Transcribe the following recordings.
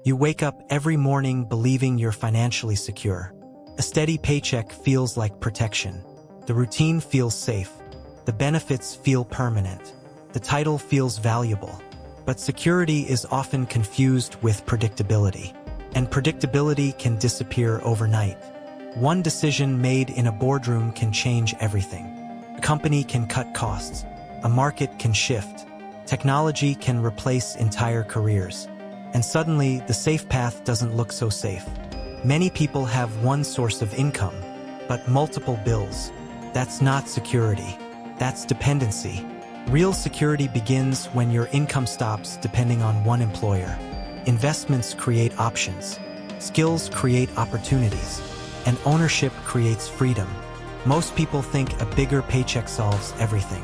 You wake up every morning believing you're financially secure. A steady paycheck feels like protection. The routine feels safe. The benefits feel permanent. The title feels valuable. But security is often confused with predictability. And predictability can disappear overnight. One decision made in a boardroom can change everything. A company can cut costs. A market can shift. Technology can replace entire careers. And suddenly, the safe path doesn't look so safe. Many people have one source of income, but multiple bills. That's not security. That's dependency. Real security begins when your income stops depending on one employer. Investments create options. Skills create opportunities. And ownership creates freedom. Most people think a bigger paycheck solves everything.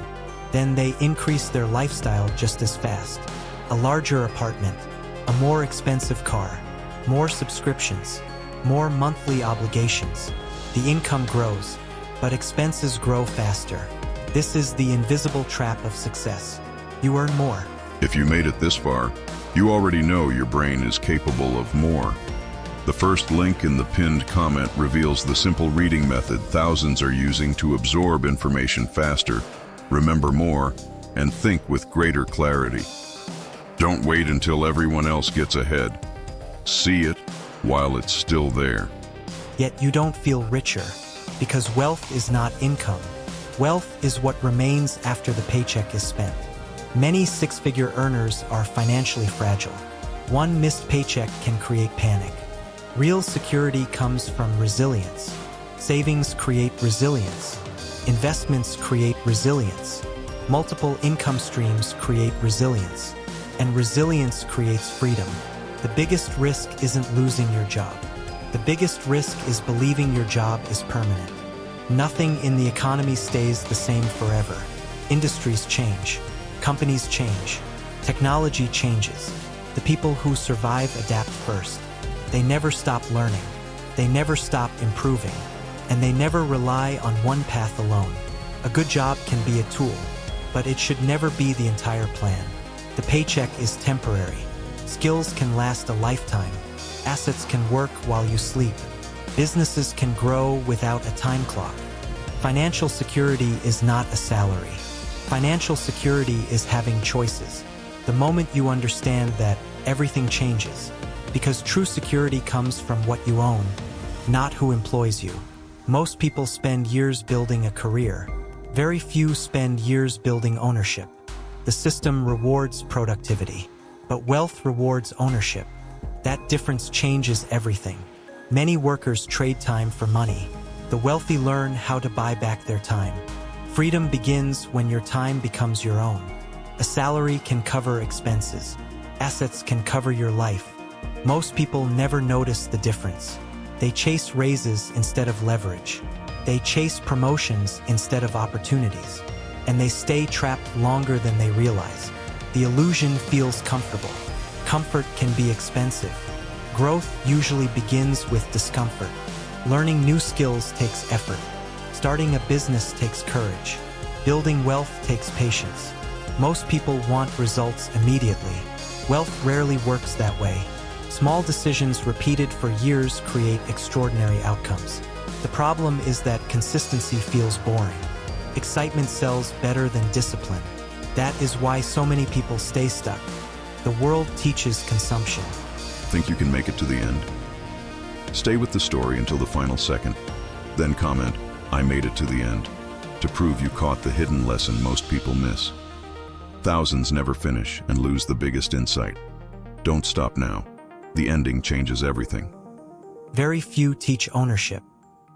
Then they increase their lifestyle just as fast. A larger apartment, a more expensive car, more subscriptions, more monthly obligations. The income grows, but expenses grow faster. This is the invisible trap of success. You earn more. If you made it this far, you already know your brain is capable of more. The first link in the pinned comment reveals the simple reading method thousands are using to absorb information faster, remember more, and think with greater clarity. Don't wait until everyone else gets ahead. See it while it's still there. Yet you don't feel richer, because wealth is not income. Wealth is what remains after the paycheck is spent. Many six-figure earners are financially fragile. One missed paycheck can create panic. Real security comes from resilience. Savings create resilience. Investments create resilience. Multiple income streams create resilience. And resilience creates freedom. The biggest risk isn't losing your job. The biggest risk is believing your job is permanent. Nothing in the economy stays the same forever. Industries change. Companies change. Technology changes. The people who survive adapt first. They never stop learning. They never stop improving. And they never rely on one path alone. A good job can be a tool, but it should never be the entire plan. The paycheck is temporary. Skills can last a lifetime. Assets can work while you sleep. Businesses can grow without a time clock. Financial security is not a salary. Financial security is having choices. The moment you understand that, everything changes. Because true security comes from what you own, not who employs you. Most people spend years building a career. Very few spend years building ownership. The system rewards productivity, but wealth rewards ownership. That difference changes everything. Many workers trade time for money. The wealthy learn how to buy back their time. Freedom begins when your time becomes your own. A salary can cover expenses. Assets can cover your life. Most people never notice the difference. They chase raises instead of leverage. They chase promotions instead of opportunities. And they stay trapped longer than they realize. The illusion feels comfortable. Comfort can be expensive. Growth usually begins with discomfort. Learning new skills takes effort. Starting a business takes courage. Building wealth takes patience. Most people want results immediately. Wealth rarely works that way. Small decisions repeated for years create extraordinary outcomes. The problem is that consistency feels boring. Excitement sells better than discipline. That is why so many people stay stuck. The world teaches consumption. Think you can make it to the end? Stay with the story until the final second. Then comment, "I made it to the end," to prove you caught the hidden lesson most people miss. Thousands never finish and lose the biggest insight. Don't stop now. The ending changes everything. Very few teach ownership.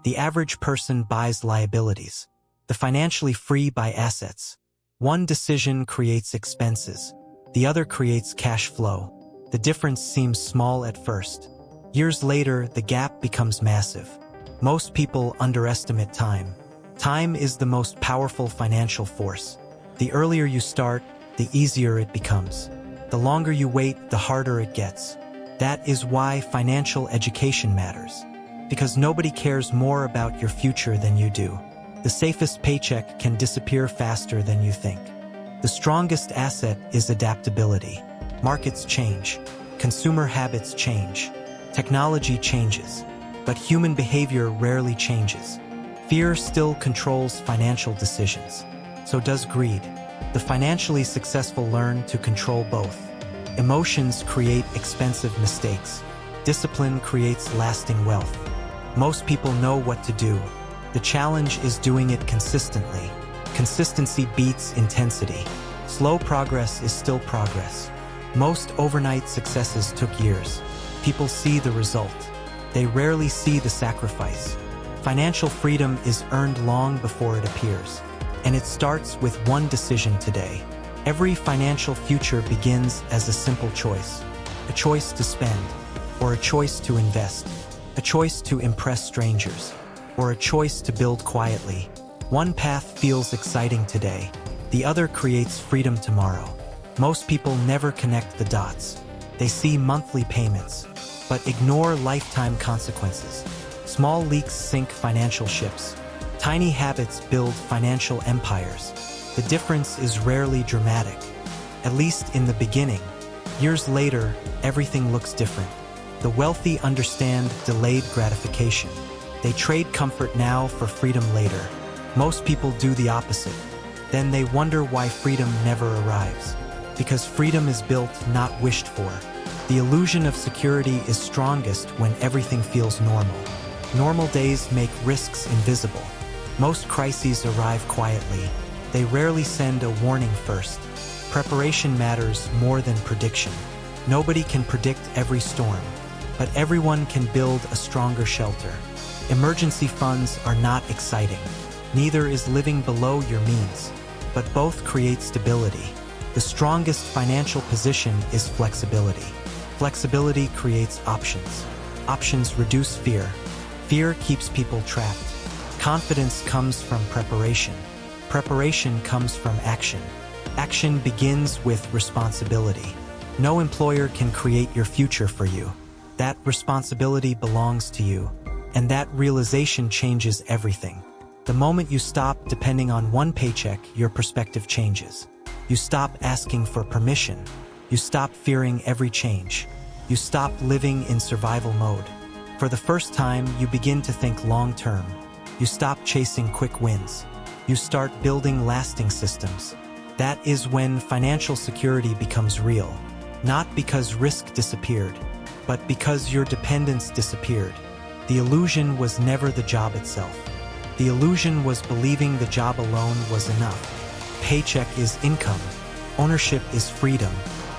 The average person buys liabilities. The financially free buy assets. One decision creates expenses. The other creates cash flow. The difference seems small at first. Years later, the gap becomes massive. Most people underestimate time. Time is the most powerful financial force. The earlier you start, the easier it becomes. The longer you wait, the harder it gets. That is why financial education matters. Because nobody cares more about your future than you do. The safest paycheck can disappear faster than you think. The strongest asset is adaptability. Markets change. Consumer habits change. Technology changes. But human behavior rarely changes. Fear still controls financial decisions. So does greed. The financially successful learn to control both. Emotions create expensive mistakes. Discipline creates lasting wealth. Most people know what to do. The challenge is doing it consistently. Consistency beats intensity. Slow progress is still progress. Most overnight successes took years. People see the result. They rarely see the sacrifice. Financial freedom is earned long before it appears. And it starts with one decision today. Every financial future begins as a simple choice. A choice to spend, or a choice to invest. A choice to impress strangers, or a choice to build quietly. One path feels exciting today. The other creates freedom tomorrow. Most people never connect the dots. They see monthly payments, but ignore lifetime consequences. Small leaks sink financial ships. Tiny habits build financial empires. The difference is rarely dramatic, at least in the beginning. Years later, everything looks different. The wealthy understand delayed gratification. They trade comfort now for freedom later. Most people do the opposite. Then they wonder why freedom never arrives. Because freedom is built, not wished for. The illusion of security is strongest when everything feels normal. Normal days make risks invisible. Most crises arrive quietly. They rarely send a warning first. Preparation matters more than prediction. Nobody can predict every storm, but everyone can build a stronger shelter. Emergency funds are not exciting. Neither is living below your means, but both create stability. The strongest financial position is flexibility. Flexibility creates options. Options reduce fear. Fear keeps people trapped. Confidence comes from preparation. Preparation comes from action. Action begins with responsibility. No employer can create your future for you. That responsibility belongs to you, and that realization changes everything. The moment you stop depending on one paycheck, your perspective changes. You stop asking for permission. You stop fearing every change. You stop living in survival mode. For the first time, you begin to think long-term. You stop chasing quick wins. You start building lasting systems. That is when financial security becomes real. Not because risk disappeared, but because your dependence disappeared. The illusion was never the job itself. The illusion was believing the job alone was enough. Paycheck is income. Ownership is freedom.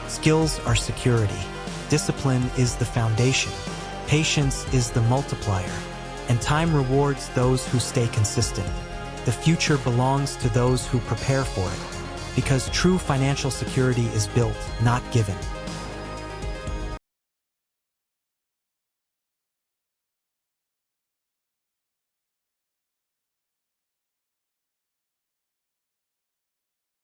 Skills are security. Discipline is the foundation. Patience is the multiplier. And time rewards those who stay consistent. The future belongs to those who prepare for it. Because true financial security is built, not given.